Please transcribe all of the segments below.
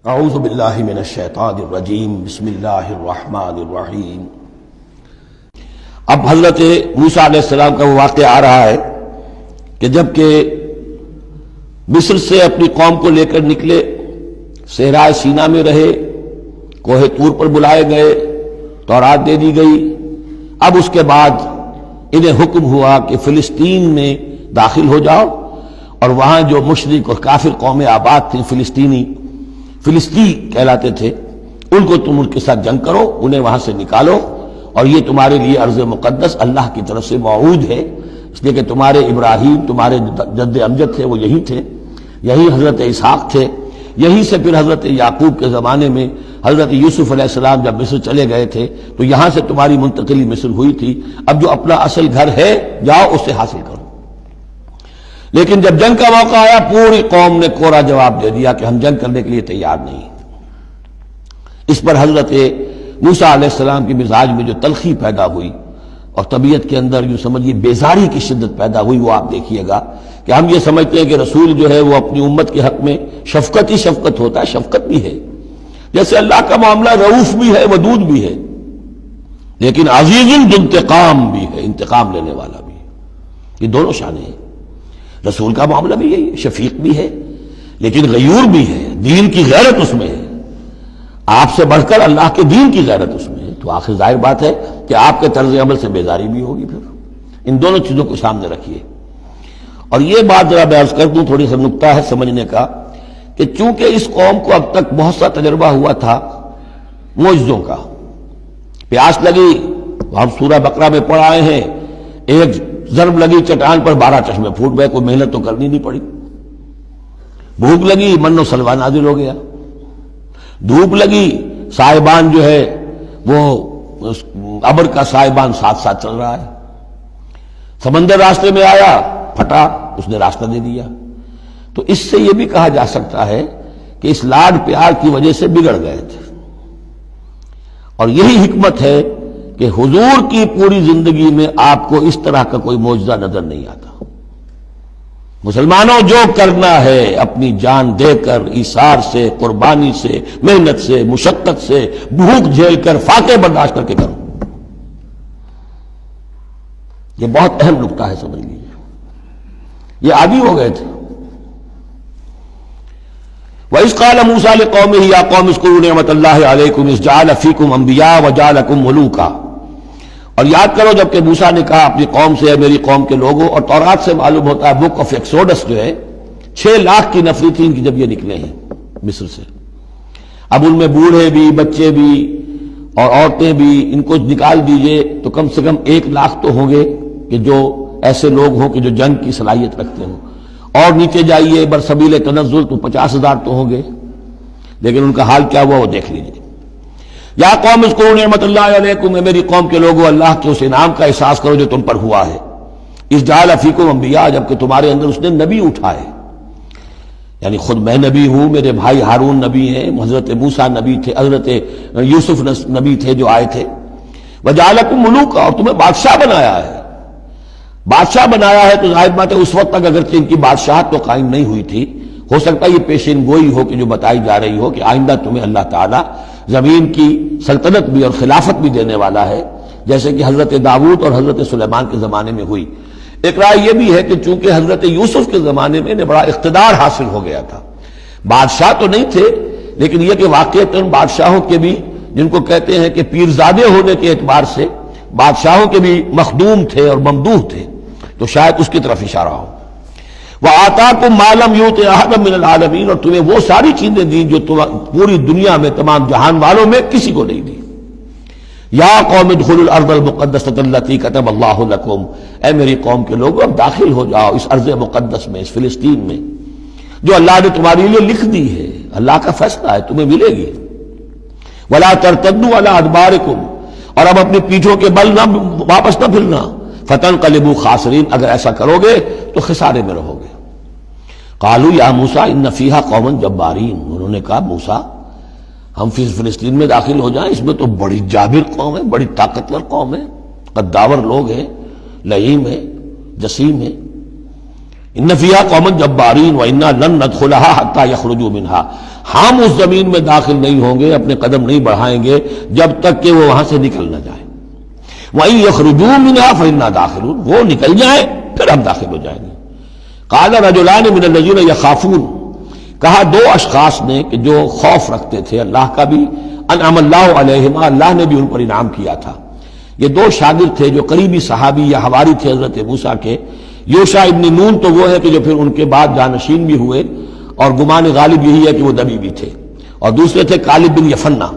اعوذ باللہ من الشیطان الرجیم بسم اللہ الرحمن الرحیم۔ اب حضرت موسیٰ علیہ السلام کا وہ واقعہ آ رہا ہے کہ جب کہ مصر سے اپنی قوم کو لے کر نکلے، صحرائے سینا میں رہے، کوہ طور پر بلائے گئے، تورات دے دی گئی۔ اب اس کے بعد انہیں حکم ہوا کہ فلسطین میں داخل ہو جاؤ، اور وہاں جو مشرک اور کافر قومیں آباد تھیں، فلسطی کہلاتے تھے، ان کو تم ان کے ساتھ جنگ کرو، انہیں وہاں سے نکالو، اور یہ تمہارے لیے ارض مقدس اللہ کی طرف سے موعود ہے، اس لیے کہ تمہارے ابراہیم، تمہارے جد امجد تھے، وہ یہی تھے، یہی حضرت اسحاق تھے، یہی سے پھر حضرت یعقوب کے زمانے میں حضرت یوسف علیہ السلام جب مصر چلے گئے تھے تو یہاں سے تمہاری منتقلی مصر ہوئی تھی۔ اب جو اپنا اصل گھر ہے جاؤ اسے حاصل کرو۔ لیکن جب جنگ کا موقع آیا، پوری قوم نے کوڑا جواب دے دیا کہ ہم جنگ کرنے کے لیے تیار نہیں۔ اس پر حضرت موسیٰ علیہ السلام کے مزاج میں جو تلخی پیدا ہوئی اور طبیعت کے اندر یوں سمجھیے بیزاری کی شدت پیدا ہوئی، وہ آپ دیکھیے گا کہ ہم یہ سمجھتے ہیں کہ رسول جو ہے وہ اپنی امت کے حق میں شفقت ہی شفقت ہوتا ہے، شفقت بھی ہے، جیسے اللہ کا معاملہ رؤوف بھی ہے، ودود بھی ہے، لیکن عزیز انتقام بھی ہے، انتقام لینے والا بھی ہے۔ یہ دونوں شانیں ہیں۔ رسول کا معاملہ بھی یہی ہے، شفیق بھی ہے لیکن غیور بھی ہے، دین کی غیرت اس میں ہے، آپ سے بڑھ کر اللہ کے دین کی غیرت اس میں ہے، تو آخر ظاہر بات ہے کہ آپ کے طرز عمل سے بیزاری بھی ہوگی۔ پھر ان دونوں چیزوں کو سامنے رکھیے۔ اور یہ بات ذرا میں عرض کر دوں، تھوڑی سا نکتہ ہے سمجھنے کا، کہ چونکہ اس قوم کو اب تک بہت سا تجربہ ہوا تھا معجزوں کا، پیاس لگی، ہم سورہ بقرہ میں پڑھ آئے ہیں، ایک ضرب لگی چٹان پر 12 چشمے پھوٹ گئے، کوئی محنت تو کرنی نہیں پڑی۔ بھوک لگی، من و سلوہ نازل ہو گیا۔ دھوپ لگی، سائبان جو ہے وہ ابر کا سائبان ساتھ ساتھ چل رہا ہے۔ سمندر راستے میں آیا، پھٹا، اس نے راستہ دے دیا۔ تو اس سے یہ بھی کہا جا سکتا ہے کہ اس لاڈ پیار کی وجہ سے بگڑ گئے تھے، اور یہی حکمت ہے کہ حضور کی پوری زندگی میں آپ کو اس طرح کا کوئی معجزہ نظر نہیں آتا۔ مسلمانوں، جو کرنا ہے اپنی جان دے کر، ایثار سے، قربانی سے، محنت سے، مشقت سے، بھوک جھیل کر، فاقے برداشت کر کے کرو۔ یہ بہت اہم نکتہ ہے، سمجھ لیجیے۔ یہ عادی ہو گئے تھے۔ وَإِذْ قَالَ مُوسَىٰ لِقَوْمِهِ يَا قَوْمِ اذْكُرُوا نِعْمَةَ اللَّهِ عَلَيْكُمْ إِذْ جَعَلَ فِيكُمْ أَنْبِيَاءَ وَجَعَلَكُمْ مُلُوكًا، اور یاد کرو جب کہ موسیٰ نے کہا اپنی قوم سے، میری قوم کے لوگوں، اور تورات سے معلوم ہوتا ہے، بک آف ایکسوڈس جو ہے 6 لاکھ کی نفری تھی ان کی جب یہ نکلے ہیں مصر سے۔ اب ان میں بوڑھے بھی، بچے بھی اور عورتیں بھی، ان کو نکال دیجئے تو کم سے کم 1 لاکھ تو ہوں گے کہ جو ایسے لوگ ہوں کہ جو جنگ کی صلاحیت رکھتے ہوں، اور نیچے جائیے برسبیل تنزل تو 50,000 تو ہوں گے، لیکن ان کا حال کیا ہوا وہ دیکھ لیجئے۔ یا قوم اذکروا نعمت اللہ علیکم، میری قوم کے لوگوں، اللہ کے اس انعام کا احساس کرو جو تم پر ہوا ہے۔ اذ جعل فیکم انبیاء، جبکہ تمہارے اندر اس نے نبی اٹھائے، یعنی خود میں نبی ہوں، میرے بھائی ہارون نبی ہیں، حضرت موسیٰ نبی تھے، حضرت یوسف نبی تھے جو آئے تھے۔ وجعلکم ملوکا، اور تمہیں بادشاہ بنایا ہے۔ بادشاہ بنایا ہے تو ظاہر بات ہے اس وقت تک اگرچہ ان کی بادشاہت تو قائم نہیں ہوئی تھی، ہو سکتا ہے یہ پیشین گوئی ہو کہ جو بتائی جا رہی ہو کہ آئندہ تمہیں اللہ تعالیٰ زمین کی سلطنت بھی اور خلافت بھی دینے والا ہے، جیسے کہ حضرت داؤد اور حضرت سلیمان کے زمانے میں ہوئی۔ ایک رائے یہ بھی ہے کہ چونکہ حضرت یوسف کے زمانے میں انہیں بڑا اقتدار حاصل ہو گیا تھا، بادشاہ تو نہیں تھے، لیکن یہ کہ واقعتاً بادشاہوں کے بھی، جن کو کہتے ہیں کہ پیرزادے ہونے کے اعتبار سے بادشاہوں کے بھی مخدوم تھے اور ممدوح تھے، تو شاید اس کی طرف اشارہ ہو۔ وَآتَاكُم مَّا لَمْ يُؤْتِ أَحَدًا مِّنَ الْعَالَمِينَ، اور تمہیں وہ ساری چیزیں دیں جو پوری دنیا میں تمام جہان والوں میں کسی کو نہیں دی۔ یا قوم ادخلوا الارض المقدسۃ التي كتب اللہ لكم، اے میری قوم کے لوگوں اب داخل ہو جاؤ اس ارض مقدس میں، اس فلسطین میں جو اللہ نے تمہارے لیے لکھ دی ہے، اللہ کا فیصلہ ہے، تمہیں ملے گی۔ ولا ترتدوا على ادباركم، اور اب اپنی پیٹھوں کے بل نہ واپس نہ پھرنا، فتنقلبوا خاسرین، اگر ایسا کرو گے تو خسارے میں رہو گے۔ قالوا یا موسیٰ ان فیہا قوما جبارین، انہوں نے کہا موسیٰ ہم فلسطین میں داخل ہو جائیں، اس میں تو بڑی جابر قوم ہے، بڑی طاقتور قوم ہے، قداور لوگ ہیں، لعیم ہیں، جسیم ہیں، ان فیہا قوما جبارین وانا لن ندخلها حتی یخرجوا منها، ہم اس زمین میں داخل نہیں ہوں گے، اپنے قدم نہیں بڑھائیں گے جب تک کہ وہ وہاں سے نکل نہ جائیں۔ وَإِن يَخْرُجُوا مِنْهَا فَإِنَّا دَاخِلُونَ، وہ نکل جائیں پھر ہم داخل ہو جائیں گے۔ قَالَ رَجُلَانِ مِنَ الَّذِينَ يَخَافُونَ، کہا دو اشخاص نے کہ جو خوف رکھتے تھے اللہ کا بھی، انعم اللہ علیہما، اللہ نے بھی ان پر انعام کیا تھا۔ یہ دو شاگرد تھے جو قریبی صحابی یا حواری تھے حضرت موسیٰ کے۔ یوشع ابن نون تو وہ ہے کہ جو پھر ان کے بعد جانشین بھی ہوئے، اور گمان غالب یہی ہے کہ وہ نبی بھی تھے، اور دوسرے تھے کالب بن یفنہ۔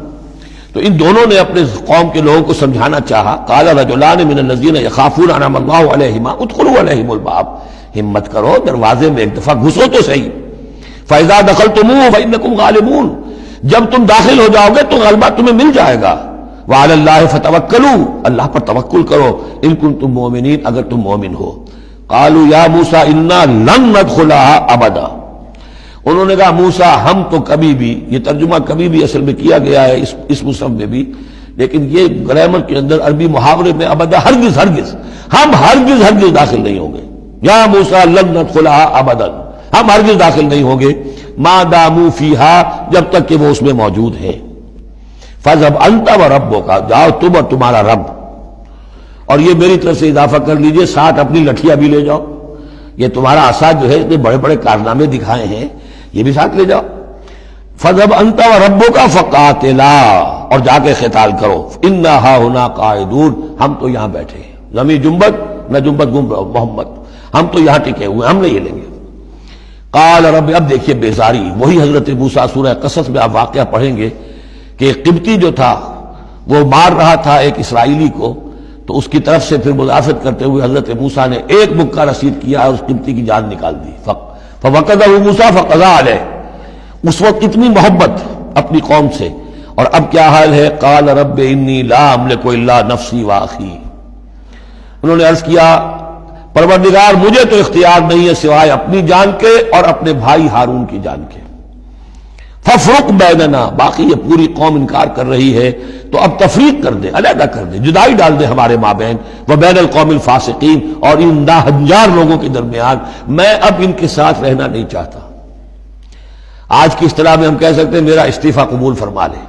تو ان دونوں نے اپنے قوم کے لوگوں کو سمجھانا چاہا۔ قال رجلان من الذین یخافون انعم اللہ علیہما ادخلوا علیہم الباب، ہمت کرو دروازے میں ایک دفعہ گھسو تو صحیح۔ فاذا دخلتموہ فانکم غالبون، جب تم داخل ہو جاؤ گے تو غلبہ تمہیں مل جائے گا۔ وعلی اللہ فتوکلوا، اللہ پر توکل کرو، ان کنتم مؤمنین، اگر تم مومن ہو۔ قالوا یا موسیٰ انا لن ندخلها ابدا، انہوں نے کہا موسیٰ ہم تو کبھی بھی، یہ ترجمہ کبھی بھی اصل میں کیا گیا ہے اس مصحف میں بھی، لیکن یہ گرامر کے اندر عربی محاورے میں ابدا، ہرگز ہرگز، ہم ہرگز ہرگز داخل نہیں ہوں گے۔ یا موسیٰ لن ندخلها ابدا، ہم ہرگز داخل نہیں ہوں گے، ما داموا فیہا، جب تک کہ وہ اس میں موجود ہیں۔ فاذهب انت وربک، جاؤ تم اور تمہارا رب، اور یہ میری طرف سے اضافہ کر لیجئے، ساتھ اپنی لٹھیاں بھی لے جاؤ، یہ تمہارا عصا جو ہے اتنے بڑے بڑے کارنامے دکھائے ہیں، یہ بھی ساتھ لے جاؤ۔ فَذْهَبْ أَنْتَ وَرَبُّكَ فَقَاتِلَا، اور جا کے قتال کرو، إِنَّا هَاهُنَا قَاعِدُونَ، ہم تو یہاں بیٹھے ہیں، زمین جنبت نہ جنبت محمد، ہم تو یہاں ٹکے ہوئے، ہم نہیں ہلیں گے۔ قال رب، اب دیکھیے بیزاری، وہی حضرت موسیٰ سورہ قصص میں آپ واقعہ پڑھیں گے کہ ایک قبطی جو تھا وہ مار رہا تھا ایک اسرائیلی کو، تو اس کی طرف سے پھر مدافعت کرتے ہوئے حضرت موسیٰ نے ایک مکہ رسید کیا اور اس قبطی کی جان نکال دی۔ فَوَقَذَهُ مُوسَىٰ فَقَضَىٰ عَلَيْهِ، اس وقت اتنی محبت اپنی قوم سے، اور اب کیا حال ہے؟ قال رب انی لا املک الا نفسی واخی، انہوں نے عرض کیا پروردگار مجھے تو اختیار نہیں ہے سوائے اپنی جان کے اور اپنے بھائی ہارون کی جان کے۔ فَفْرُقْ بَيْنَنَا، باقی یہ پوری قوم انکار کر رہی ہے تو اب تفریق کر دے، علیحدہ کر دے، جدائی ڈال دے ہمارے مابین، وَبَيْنَ الْقَوْمِ الْفَاسِقِينَ، اور ان ناہنجار لوگوں کے درمیان، میں اب ان کے ساتھ رہنا نہیں چاہتا۔ آج کی اصطلاح میں ہم کہہ سکتے ہیں میرا استعفیٰ قبول فرما لے،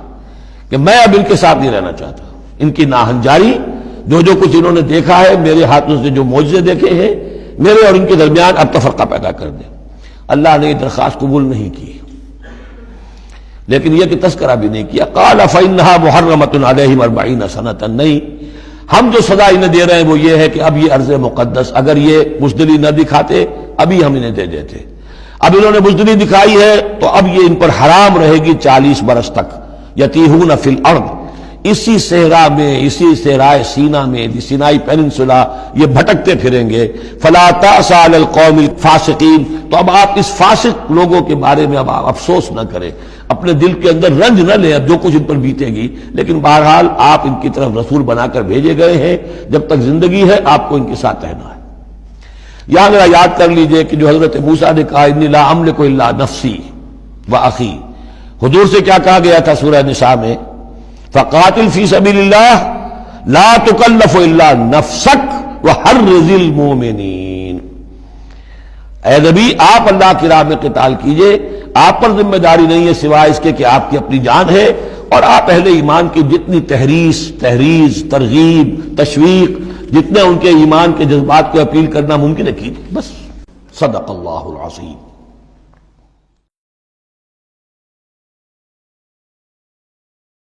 کہ میں اب ان کے ساتھ نہیں رہنا چاہتا، ان کی ناہنجاری، جو کچھ انہوں نے دیکھا ہے، میرے ہاتھوں سے جو معجزے دیکھے ہیں، میرے اور ان کے درمیان اب تفرقہ پیدا کر دے۔ اللہ نے یہ درخواست قبول نہیں کی، لیکن یہ کہ تذکرہ بھی نہیں کیا۔ قال فإنها محرمة عليهم 40 سنة، نہیں، ہم جو سزا انہیں دے رہے ہیں وہ یہ ہے کہ اب یہ ارض مقدس، اگر یہ بزدلی نہ دکھاتے ابھی ہم انہیں دے دیتے، اب انہوں نے بزدلی دکھائی ہے تو اب یہ ان پر حرام رہے گی 40 برس تک۔ یتیہون فی الارض، اسی صحرا میں، اسی صحرائے سینا میں، سینائی پیننسولا، یہ بھٹکتے پھریں گے۔ فلا تأس علی القوم الفاسقین، تو اب آپ اس فاسق لوگوں کے بارے میں اب آپ افسوس نہ کریں، اپنے دل کے اندر رنج نہ لیں، اب جو کچھ ان پر بیتے گی، لیکن بہرحال آپ ان کی طرف رسول بنا کر بھیجے گئے ہیں، جب تک زندگی ہے آپ کو ان کے ساتھ رہنا ہے۔ یہاں ذرا یاد کر لیجئے کہ جو حضرت موسیٰ نے کہا انی لا املک الا نفسی واخی، حضور سے کیا کہا گیا تھا سورہ نساء میں؟ فقاتل فی سبیل اللہ لا تکلف الا نفسک وحرض المؤمنین، اے نبی آپ اللہ کی راہ میں قتال کیجئے، آپ پر ذمہ داری نہیں ہے سوائے اس کے کہ آپ کی اپنی جان ہے، اور آپ اہل ایمان کی جتنی تحریض، ترغیب، تشویق، جتنے ان کے ایمان کے جذبات کو اپیل کرنا ممکن ہے کیجئے، بس۔ صدق اللہ العظیم۔